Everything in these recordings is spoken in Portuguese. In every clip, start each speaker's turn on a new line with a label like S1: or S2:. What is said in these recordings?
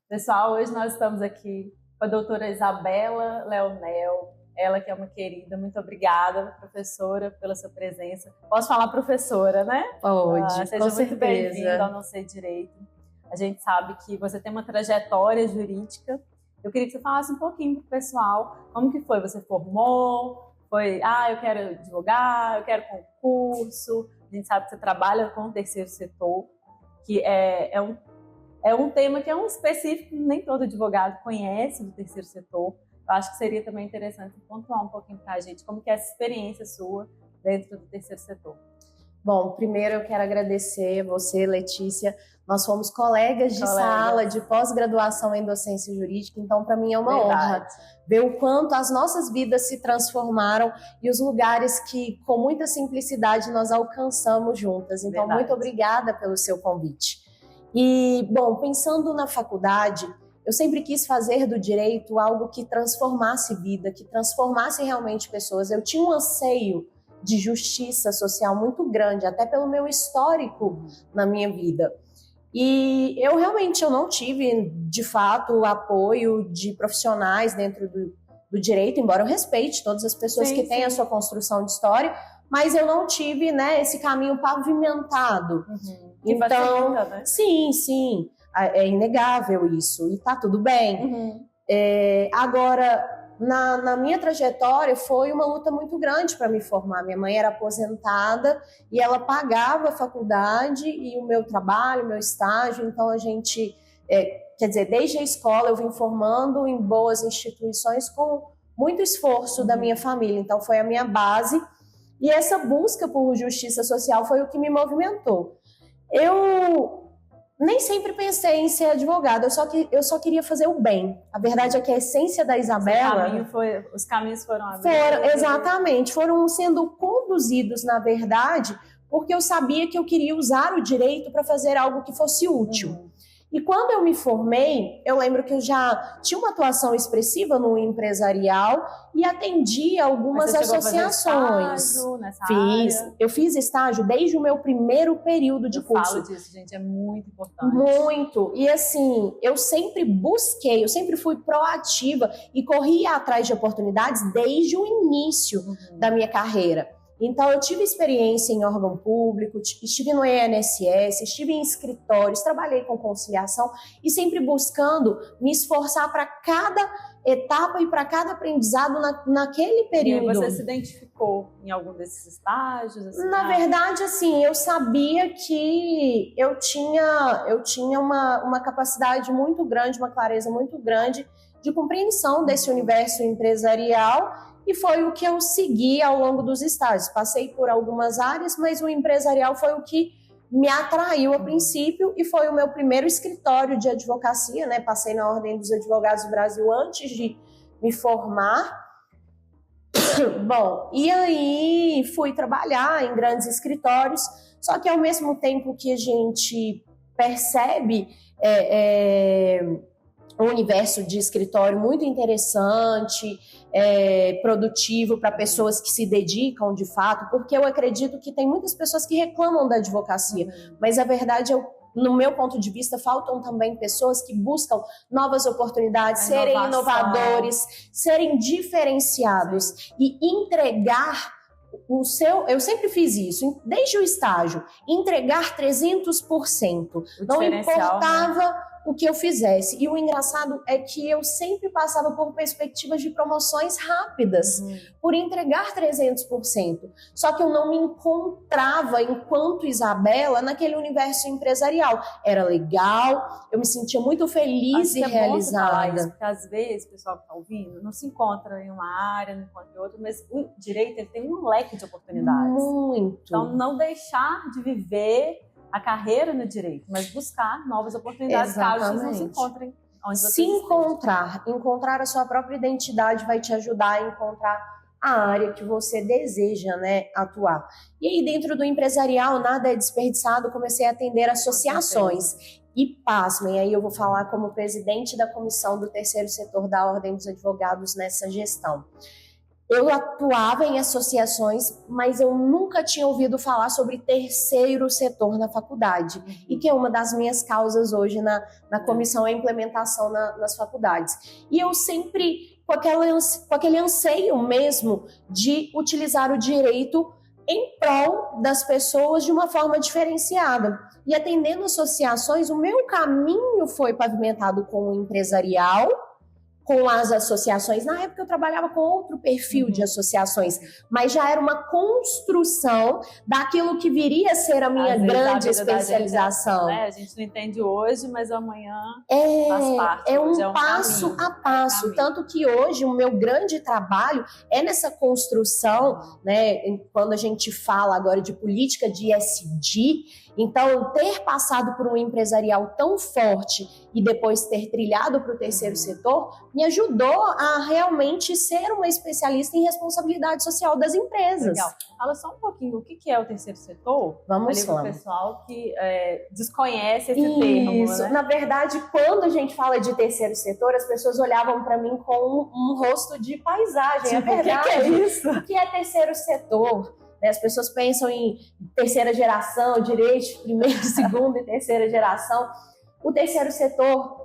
S1: Pessoal, hoje nós estamos aqui com a doutora Isabela Leonel, ela que é uma querida. Muito obrigada, professora, pela sua presença. Posso falar professora, né?
S2: Pode,
S1: seja
S2: com
S1: muito
S2: certeza.
S1: bem-vinda ao Não Sei Direito. A gente sabe que você tem uma trajetória jurídica. Eu queria que você falasse um pouquinho para o pessoal como que foi. Você formou? Foi, eu quero advogar, eu quero concurso. A gente sabe que você trabalha com o terceiro setor, que é um tema que é um específico, nem todo advogado conhece do terceiro setor. Eu acho que seria também interessante pontuar um pouquinho para a gente como que é essa experiência sua dentro do terceiro setor.
S2: Bom, primeiro eu quero agradecer você, Letícia. Nós fomos colegas de sala de pós-graduação em docência jurídica, então para mim é uma honra ver o quanto as nossas vidas se transformaram e os lugares que com muita simplicidade nós alcançamos juntas. Então, muito obrigada pelo seu convite. E, bom, pensando na faculdade, eu sempre quis fazer do direito algo que transformasse vida, que transformasse realmente pessoas. Eu tinha um anseio de justiça social muito grande, até pelo meu histórico na minha vida. E eu não tive, de fato, o apoio de profissionais dentro do direito, embora eu respeite todas as pessoas que têm a sua construção de história, mas eu não tive, né, esse caminho pavimentado. Então, né? Sim, é inegável isso, e tá tudo bem. Agora, na minha trajetória, foi uma luta muito grande para me formar. Minha mãe era aposentada e ela pagava a faculdade e o meu trabalho, o meu estágio. Então, a gente, desde a escola eu vim formando em boas instituições com muito esforço da minha família. Então, foi a minha base. E essa busca por justiça social foi o que me movimentou. Eu nem sempre pensei em ser advogada, eu só queria fazer o bem. A verdade é que a essência da Isabela...
S1: Os caminhos foram abertos.
S2: Exatamente, foram sendo conduzidos, na verdade, porque eu sabia que eu queria usar o direito para fazer algo que fosse útil. E quando eu me formei, eu lembro que eu já tinha uma atuação expressiva no empresarial e atendia algumas associações. Eu fiz estágio desde o meu primeiro período de curso.
S1: Eu falo disso, gente, é muito importante.
S2: Muito. E assim, eu sempre fui proativa e corria atrás de oportunidades desde o início da minha carreira. Então, eu tive experiência em órgão público, estive no INSS, estive em escritórios, trabalhei com conciliação e sempre buscando me esforçar para cada etapa e para cada aprendizado naquele período.
S1: E aí você se identificou em algum desses estágios?
S2: Na verdade, assim, eu sabia que eu tinha uma capacidade muito grande, uma clareza muito grande de compreensão desse universo empresarial. E foi o que eu segui ao longo dos estágios. Passei por algumas áreas, mas o empresarial foi o que me atraiu a princípio e foi o meu primeiro escritório de advocacia, né? Passei na Ordem dos Advogados do Brasil antes de me formar. Bom, e aí fui trabalhar em grandes escritórios, só que ao mesmo tempo que a gente percebe um universo de escritório muito interessante, produtivo para pessoas que se dedicam de fato, porque eu acredito que tem muitas pessoas que reclamam da advocacia, mas a verdade no meu ponto de vista, faltam também pessoas que buscam novas oportunidades, serem inovadores, serem diferenciados e entregar eu sempre fiz isso, desde o estágio, entregar 300%. Não importava o que eu fizesse. E o engraçado é que eu sempre passava por perspectivas de promoções rápidas, por entregar 300%. Só que eu não me encontrava, enquanto Isabela, naquele universo empresarial. Era legal, eu me sentia muito feliz e realizada.
S1: Isso, porque às vezes o pessoal que está ouvindo não se encontra em uma área, não encontra em outra, mas o direito ele tem um leque de oportunidades.
S2: Muito.
S1: Então, não deixar de viver a carreira no direito, mas buscar novas oportunidades. Exatamente. Caso vocês não se encontrem onde vocês
S2: encontrar a sua própria identidade vai te ajudar a encontrar a área que você deseja, né, atuar. E aí, dentro do empresarial, nada é desperdiçado, comecei a atender associações. E pasmem, aí eu vou falar como presidente da comissão do terceiro setor da Ordem dos Advogados nessa gestão. Eu atuava em associações, mas eu nunca tinha ouvido falar sobre terceiro setor na faculdade. E que é uma das minhas causas hoje na comissão e implementação nas faculdades. E eu sempre, com aquele anseio mesmo de utilizar o direito em prol das pessoas de uma forma diferenciada. E atendendo associações, o meu caminho foi pavimentado com o empresarial, com as associações. Na época eu trabalhava com outro perfil de associações, mas já era uma construção daquilo que viria a ser a minha grande especialização.
S1: Né? A gente não entende hoje, mas amanhã faz parte.
S2: É um passo a passo. Tanto que hoje o meu grande trabalho é nessa construção, né? Quando a gente fala agora de política de ESG, então, ter passado por um empresarial tão forte e depois ter trilhado para o terceiro setor me ajudou a realmente ser uma especialista em responsabilidade social das empresas.
S1: Legal. Fala só um pouquinho o que é o terceiro setor.
S2: Vamos lá.
S1: Para o pessoal que desconhece esse termo.
S2: Isso.
S1: Né?
S2: Na verdade, quando a gente fala de terceiro setor, as pessoas olhavam para mim com um rosto de paisagem.
S1: Tipo,
S2: é verdade.
S1: O que é isso?
S2: O que é terceiro setor? As pessoas pensam em terceira geração, direito, primeira, segunda e terceira geração. O terceiro setor,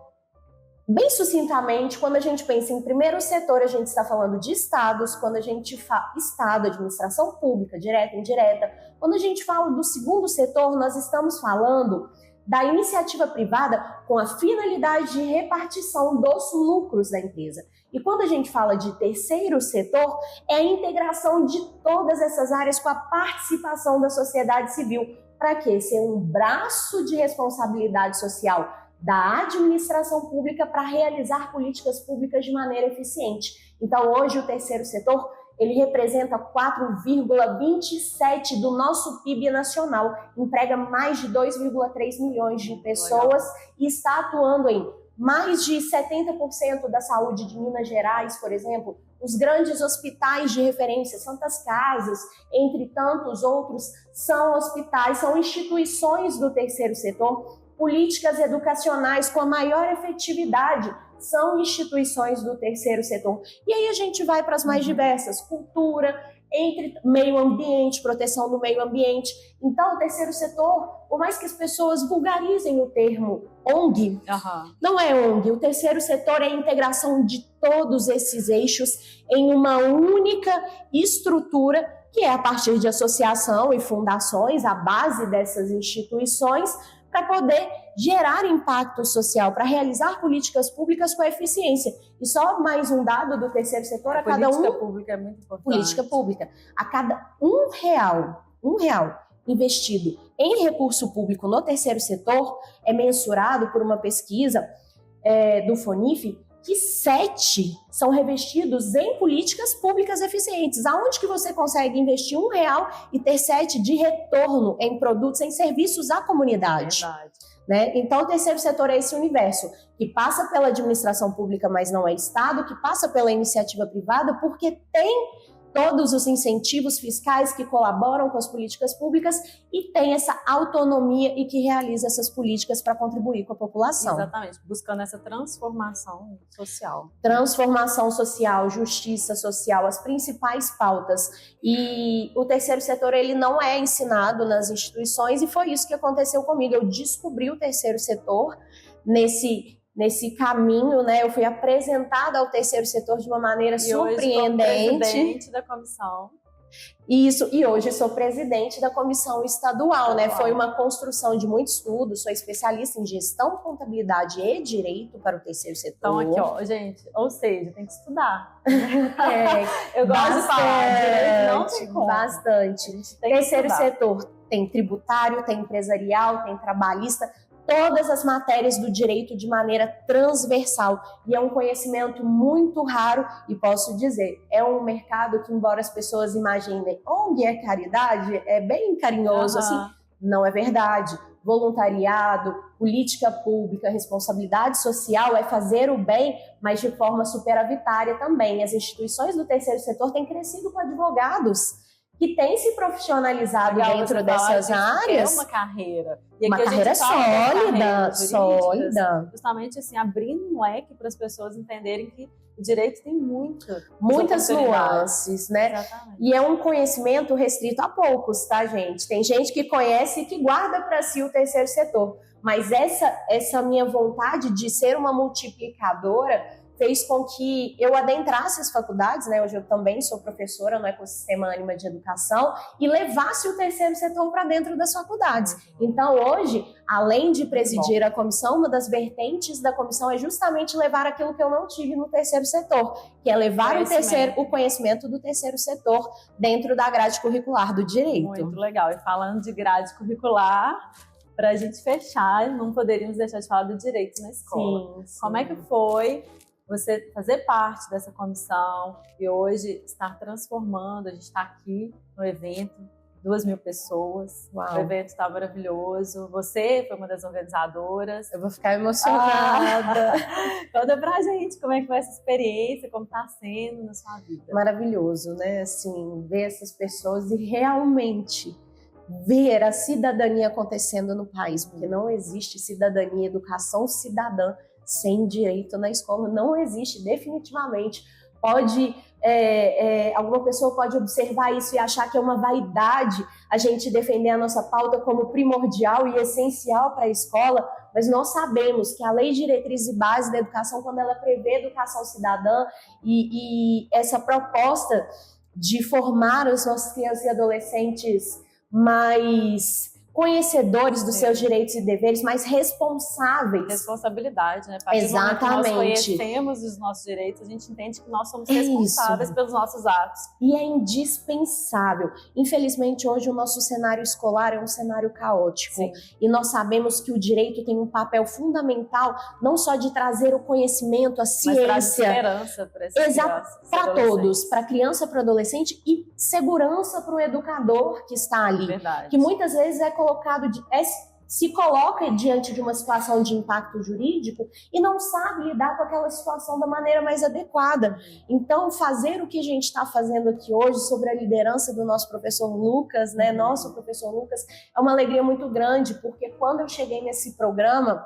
S2: bem sucintamente, quando a gente pensa em primeiro setor, a gente está falando de estados. Quando a gente fala Estado, administração pública, direta e indireta. Quando a gente fala do segundo setor, nós estamos falando da iniciativa privada com a finalidade de repartição dos lucros da empresa. E quando a gente fala de terceiro setor, é a integração de todas essas áreas com a participação da sociedade civil. Para quê? Ser um braço de responsabilidade social da administração pública para realizar políticas públicas de maneira eficiente. Então, hoje, o terceiro setor, ele representa 4,27% do nosso PIB nacional, emprega mais de 2,3 milhões de pessoas e está atuando em mais de 70% da saúde de Minas Gerais, por exemplo, os grandes hospitais de referência, Santas Casas, entre tantos outros, são hospitais, são instituições do terceiro setor. Políticas educacionais com a maior efetividade são instituições do terceiro setor. E aí a gente vai para as mais diversas, cultura, entre meio ambiente, proteção do meio ambiente. Então, o terceiro setor, por mais que as pessoas vulgarizem o termo ONG, não é ONG. O terceiro setor é a integração de todos esses eixos em uma única estrutura, que é a partir de associação e fundações, a base dessas instituições, para poder gerar impacto social, para realizar políticas públicas com eficiência. E só mais um dado do terceiro setor, a cada
S1: política pública é muito importante.
S2: Política pública. A cada um real investido em recurso público no terceiro setor, é mensurado por uma pesquisa do FONIF, que 7 são revestidos em políticas públicas eficientes. Aonde que você consegue investir R$1 e ter 7 de retorno em produtos, em serviços à comunidade?
S1: Verdade.
S2: Né? Então, o terceiro setor é esse universo que passa pela administração pública, mas não é Estado, que passa pela iniciativa privada, porque tem todos os incentivos fiscais que colaboram com as políticas públicas e tem essa autonomia e que realiza essas políticas para contribuir com a população.
S1: Exatamente, buscando essa transformação social.
S2: Transformação social, justiça social, as principais pautas. E o terceiro setor, ele não é ensinado nas instituições e foi isso que aconteceu comigo. Eu descobri o terceiro setor nesse caminho, né? Eu fui apresentada ao terceiro setor de uma maneira surpreendente.
S1: Hoje presidente da comissão.
S2: Isso, e hoje sou presidente da comissão estadual, né? Foi uma construção de muito estudo, sou especialista em gestão, contabilidade e direito para o terceiro setor.
S1: Então aqui, ó, gente, ou seja, tem que estudar. Eu gosto de falar, direito não tem como.
S2: Bastante. Terceiro setor tem tributário, tem empresarial, tem trabalhista, todas as matérias do direito de maneira transversal. E é um conhecimento muito raro e posso dizer, é um mercado que, embora as pessoas imaginem ONG é caridade, é bem carinhoso, assim, não é verdade. Voluntariado, política pública, responsabilidade social é fazer o bem, mas de forma superavitária também. As instituições do terceiro setor têm crescido com advogados que tem se profissionalizado dentro dessas áreas.
S1: É uma carreira.
S2: E uma carreira sólida.
S1: Justamente assim, abrindo um leque para as pessoas entenderem que o direito tem
S2: muitas nuances, né?
S1: Exatamente.
S2: E é um conhecimento restrito a poucos, tá, gente? Tem gente que conhece e que guarda para si o terceiro setor. Mas essa minha vontade de ser uma multiplicadora fez com que eu adentrasse as faculdades, né? Hoje eu também sou professora no ecossistema Ânima de Educação e levasse o terceiro setor para dentro das faculdades. Então hoje, além de presidir a comissão, uma das vertentes da comissão é justamente levar aquilo que eu não tive no terceiro setor, que é levar o conhecimento do terceiro setor dentro da grade curricular do direito.
S1: Muito legal. E falando de grade curricular, para a gente fechar, não poderíamos deixar de falar do direito na escola.
S2: Sim.
S1: Como é que foi você fazer parte dessa comissão e hoje estar transformando? A gente está aqui no evento, 2.000 pessoas.
S2: Uau.
S1: O evento está maravilhoso. Você foi uma das organizadoras.
S2: Eu vou ficar emocionada.
S1: Conta pra gente como é que foi essa experiência, como está sendo na sua vida.
S2: Maravilhoso, né? Assim, ver essas pessoas e realmente ver a cidadania acontecendo no país, porque não existe cidadania, educação cidadã sem direito na escola, não existe definitivamente. Alguma pessoa pode observar isso e achar que é uma vaidade a gente defender a nossa pauta como primordial e essencial para a escola, mas nós sabemos que a Lei de Diretrizes e Bases da Educação, quando ela prevê educação cidadã e essa proposta de formar as nossas crianças e adolescentes mais conhecedores dos seus direitos e deveres, mais responsáveis.
S1: Responsabilidade, né? A partir
S2: Exatamente.
S1: do momento que nós conhecemos os nossos direitos, a gente entende que nós somos responsáveis pelos nossos atos.
S2: E é indispensável. Infelizmente, hoje o nosso cenário escolar é um cenário caótico.
S1: Sim.
S2: E nós sabemos que o direito tem um papel fundamental, não só de trazer o conhecimento, a ciência.
S1: Mas traz esperança para essas crianças.
S2: Para todos, para a criança, para o adolescente e segurança para o educador que está ali.
S1: Verdade.
S2: Que muitas vezes se coloca diante de uma situação de impacto jurídico e não sabe lidar com aquela situação da maneira mais adequada. Então, fazer o que a gente está fazendo aqui hoje sobre a liderança do nosso professor Lucas, né? Nosso professor Lucas, é uma alegria muito grande, porque quando eu cheguei nesse programa,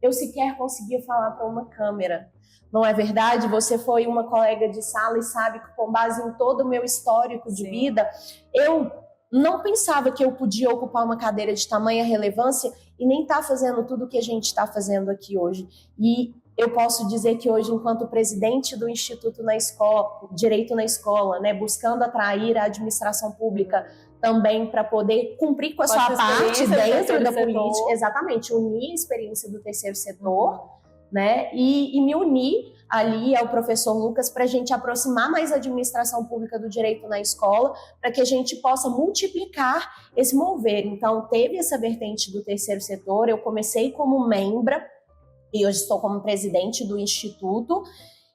S2: eu sequer conseguia falar para uma câmera. Não é verdade? Você foi uma colega de sala e sabe que, com base em todo o meu histórico de vida, eu não pensava que eu podia ocupar uma cadeira de tamanha relevância e nem estar fazendo tudo o que a gente está fazendo aqui hoje. E eu posso dizer que hoje, enquanto presidente do Instituto na Escola, Direito na Escola, né, buscando atrair a administração pública também para poder cumprir com a sua parte dentro da política, exatamente, unir a experiência do terceiro setor, né, e me unir ali ao professor Lucas para a gente aproximar mais a administração pública do direito na escola, para que a gente possa multiplicar esse mover. Então, teve essa vertente do terceiro setor, eu comecei como membra e hoje estou como presidente do Instituto,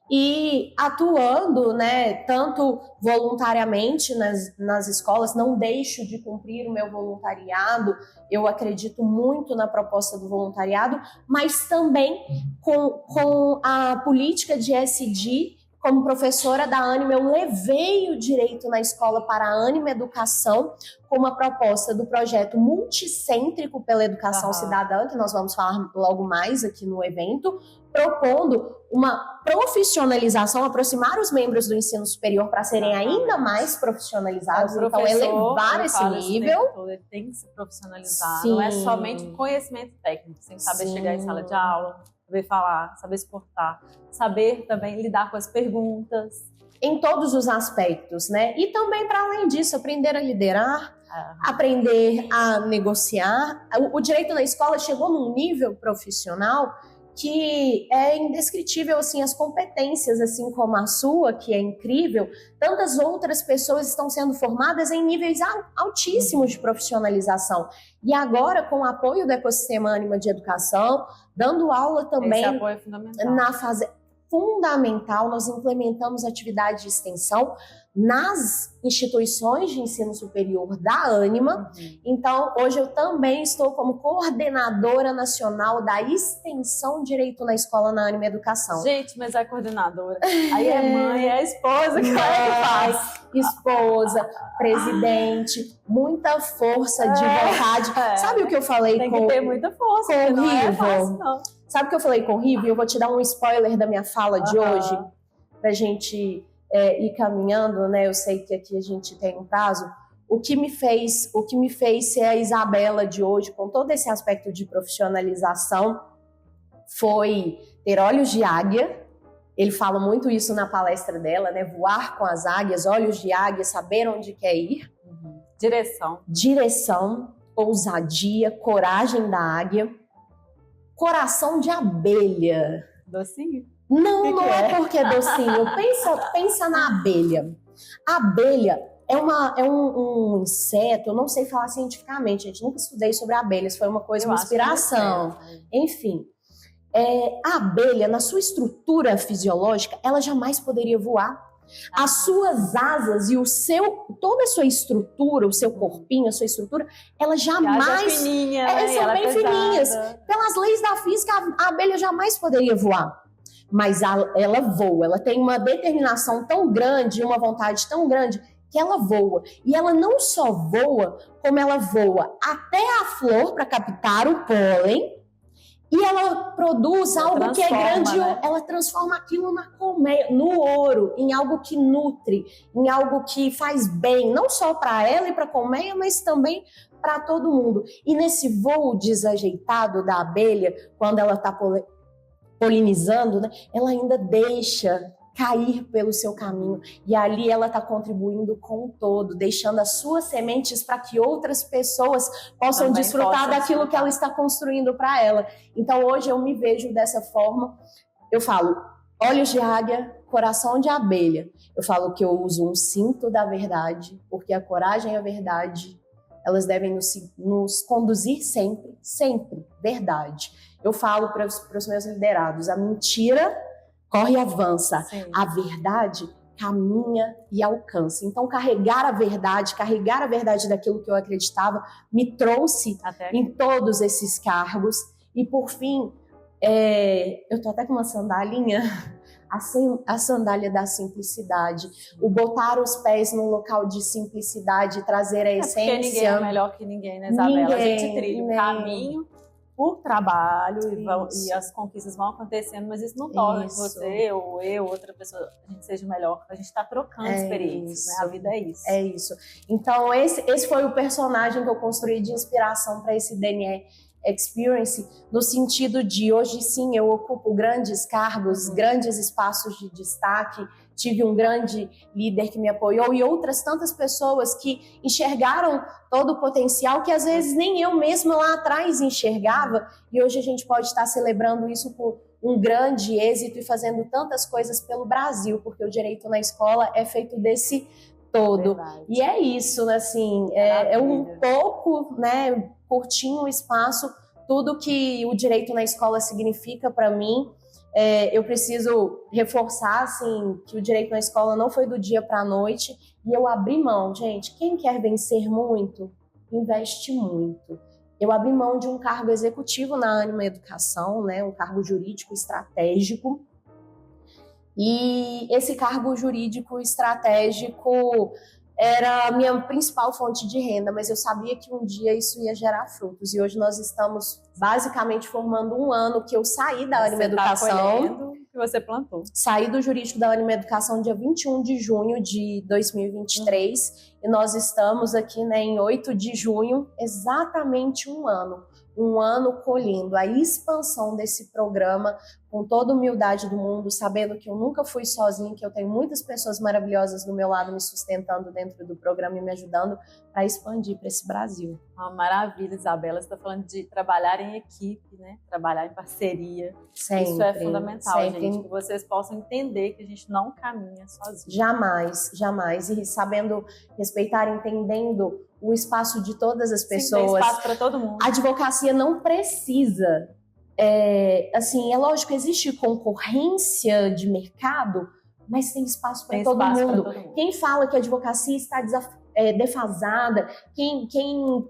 S2: e atuando, né, tanto voluntariamente nas escolas, não deixo de cumprir o meu voluntariado, eu acredito muito na proposta do voluntariado, mas também com a política de SD, como professora da Ânima, eu levei o direito na escola para a Ânima Educação, com uma proposta do projeto multicêntrico pela educação cidadã, que nós vamos falar logo mais aqui no evento, propondo uma profissionalização, aproximar os membros do ensino superior para serem ainda mais profissionalizados, então elevar esse nível.
S1: Ele tem que se profissionalizar, não é somente conhecimento técnico, sem saber chegar em sala de aula, saber falar, saber se portar, saber também lidar com as perguntas.
S2: Em todos os aspectos, né? E também, para além disso, aprender a liderar, aprender a negociar. O direito na escola chegou num nível profissional que é indescritível, assim, as competências, assim como a sua, que é incrível, tantas outras pessoas estão sendo formadas em níveis altíssimos de profissionalização. E agora, com o apoio do ecossistema Ânima de Educação, dando aula também.
S1: Esse apoio é fundamental.
S2: Na fase fundamental, nós implementamos atividade de extensão nas instituições de ensino superior da Ânima. Então, hoje eu também estou como coordenadora nacional da extensão Direito na Escola na Ânima Educação.
S1: Gente, mas é coordenadora. Aí é mãe, é esposa, que faz?
S2: Esposa, presidente, muita força de vontade. Sabe o que eu falei
S1: Tem que ter muita força,
S2: com
S1: não é fácil, não.
S2: Sabe o que eu falei com o Rivo? Eu vou te dar um spoiler da minha fala de hoje. para a gente ir caminhando, né? Eu sei que aqui a gente tem um prazo. O que me fez ser a Isabela de hoje, com todo esse aspecto de profissionalização, foi ter olhos de águia. Ele fala muito isso na palestra dela, né? Voar com as águias, olhos de águia, saber onde quer ir. Direção, ousadia, coragem da águia. Coração de abelha.
S1: Docinho?
S2: Não é porque é docinho. Pensa na abelha. A abelha é um inseto, eu não sei falar cientificamente, gente, nunca estudei sobre abelhas, foi uma coisa, uma inspiração. Enfim, a abelha, na sua estrutura fisiológica, ela jamais poderia voar. As suas asas e toda a sua estrutura, o seu corpinho, a sua estrutura, ela jamais...
S1: São
S2: bem fininhas. Pelas leis da física, a abelha jamais poderia voar. Mas ela voa, ela tem uma determinação tão grande, uma vontade tão grande, que ela voa. E ela não só voa, como ela voa até a flor para captar o pólen, e ela produz algo que é grande, né? Ela transforma aquilo na colmeia, no ouro, em algo que nutre, em algo que faz bem, não só para ela e para a colmeia, mas também para todo mundo. E nesse voo desajeitado da abelha, quando ela está polinizando, né, ela ainda deixa cair pelo seu caminho, e ali ela está contribuindo com o todo, deixando as suas sementes para que outras pessoas possam desfrutar daquilo que ela está construindo para ela. Então hoje eu me vejo dessa forma, eu falo, olhos de águia, coração de abelha. Eu falo que eu uso um cinto da verdade, porque a coragem e a verdade, elas devem nos conduzir sempre, verdade. Eu falo para os meus liderados, a mentira corre e avança. Sim. A verdade caminha e alcança. Então, carregar a verdade daquilo que eu acreditava, me trouxe em todos esses cargos. E, por fim, eu tô até com uma sandalinha, a sandália da simplicidade. O botar os pés num local de simplicidade, trazer a essência. Porque ninguém
S1: é melhor que ninguém, né, Isabela? A gente trilha um caminho por trabalho e as conquistas vão acontecendo, mas isso não torna que você ou eu, outra pessoa, a gente seja melhor. A gente está trocando experiências, né? A vida é isso.
S2: É isso. Então, esse foi o personagem que eu construí de inspiração para esse DNA Experience, no sentido de hoje sim eu ocupo grandes cargos, grandes espaços de destaque, tive um grande líder que me apoiou e outras tantas pessoas que enxergaram todo o potencial que às vezes nem eu mesma lá atrás enxergava, e hoje a gente pode estar celebrando isso com um grande êxito e fazendo tantas coisas pelo Brasil, porque o direito na escola é feito desse todo. Verdade. E é isso, assim, é um pouco, né, curtinho o espaço, tudo que o direito na escola significa para mim. Eu preciso reforçar, assim, que o direito na escola não foi do dia para a noite, e eu abri mão, gente, quem quer vencer muito, investe muito. Eu abri mão de um cargo executivo na Ânima Educação, né, um cargo jurídico estratégico, e esse cargo jurídico estratégico era a minha principal fonte de renda, mas eu sabia que um dia isso ia gerar frutos. E hoje nós estamos basicamente formando um ano que eu saí da Ânima Educação.
S1: Que você plantou.
S2: Saí do jurídico da Ânima Educação dia 21 de junho de 2023 e nós estamos aqui, né, em 8 de junho, exatamente um ano colhendo a expansão desse programa com toda a humildade do mundo, sabendo que eu nunca fui sozinha, que eu tenho muitas pessoas maravilhosas do meu lado me sustentando dentro do programa e me ajudando para expandir para esse Brasil.
S1: Uma maravilha, Isabela. Você está falando de trabalhar em equipe, né? Trabalhar em parceria.
S2: Sempre,
S1: isso é fundamental,
S2: sempre.
S1: Gente, que vocês possam entender que a gente não caminha sozinho.
S2: Jamais, jamais. E sabendo respeitar, entendendo o espaço de todas as pessoas.
S1: Tem espaço para todo mundo.
S2: A advocacia não precisa, assim, é lógico, existe concorrência de mercado, mas tem espaço para todo mundo. Quem fala que a advocacia está defasada, quem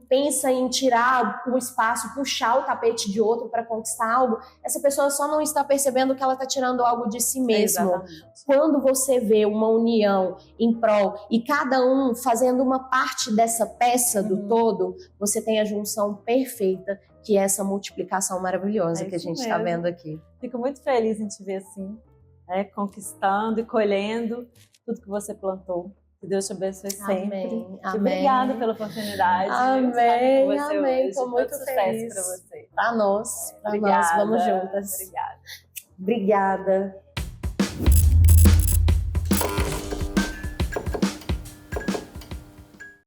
S2: pensa em tirar o espaço, puxar o tapete de outro para conquistar algo, essa pessoa só não está percebendo que ela está tirando algo de si mesmo. Exatamente. Quando você vê uma união em prol e cada um fazendo uma parte dessa peça do todo, você tem a junção perfeita, que é essa multiplicação maravilhosa que a gente está vendo aqui.
S1: Fico muito feliz em te ver assim. né, conquistando e colhendo tudo que você plantou. Que Deus te abençoe sempre.
S2: Amém.
S1: E obrigada pela oportunidade.
S2: Amém. Amém. Estou muito
S1: feliz para você.
S2: Para nós. Vamos juntas.
S1: Obrigada.
S2: Obrigada.